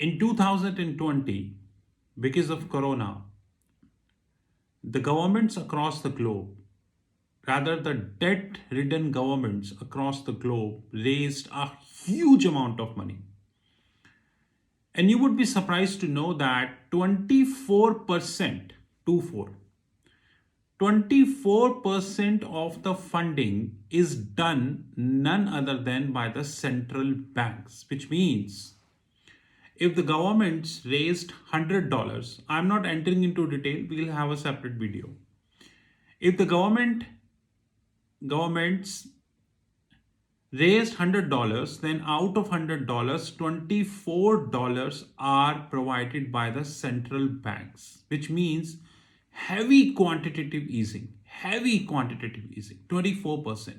In 2020, because of Corona, the governments across the globe, rather the debt-ridden governments across the globe, raised a huge amount of money. And you would be surprised to know that 24%, 24, 24% of the funding is done none other than by the central banks, which means if the governments raised $100, I'm not entering into detail, we'll have a separate video. If the governments raised $100, then out of $100, $24 are provided by the central banks, which means heavy quantitative easing, 24%.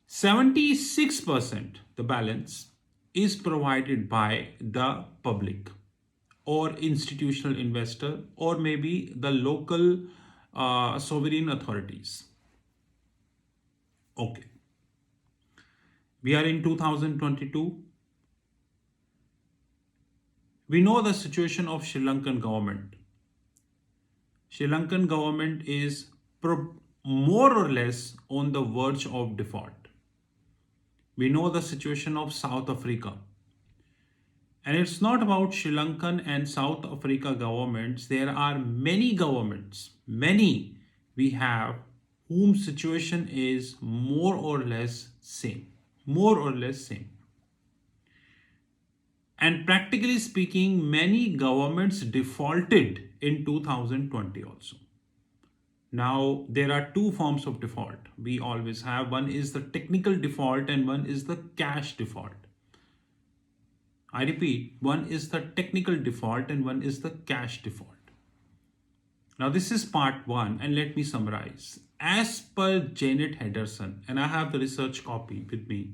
76%, the balance, is provided by the public or institutional investor or maybe the local sovereign authorities. Okay. We are in 2022. We know the situation of Sri Lankan government. Sri Lankan government is more or less on the verge of default. We know the situation of South Africa. And it's not about Sri Lankan and South Africa governments. There are many governments, many we have, whom situation is more or less same. More or less same. And practically speaking, many governments defaulted in 2020 also. Now, there are two forms of default we always have. One is the technical default and one is the cash default. I repeat, one is the technical default and one is the cash default. Now, this is part one, and let me summarize. As per Janet Henderson, and I have the research copy with me,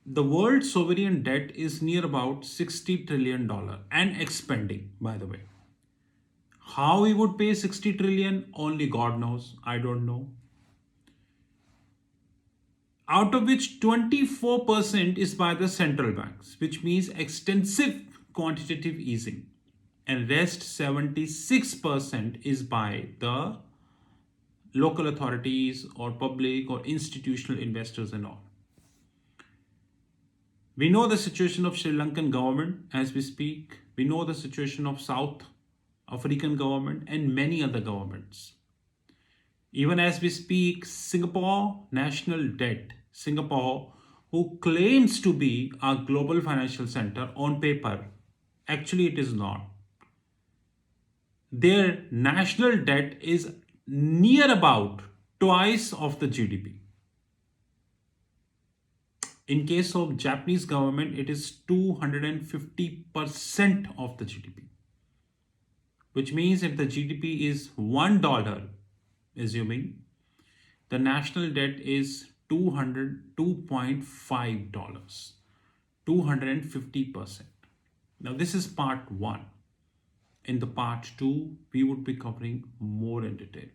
the world's sovereign debt is near about $60 trillion and expanding, by the way. How we would pay 60 trillion, only God knows. I don't know. Out of which 24% is by the central banks, which means extensive quantitative easing. And rest 76% is by the local authorities or public or institutional investors and all. We know the situation of Sri Lankan government as we speak. We know the situation of South African government and many other governments. Even as we speak, Singapore national debt, Singapore, who claims to be a global financial center on paper, actually it is not. Their national debt is near about twice of the GDP. In case of Japanese government, it is 250% of the GDP. Which means if the GDP is $1, assuming, the national debt is $2.5, 250%. Now this is part one. In the part two, we would be covering more in detail.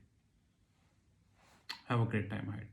Have a great time ahead.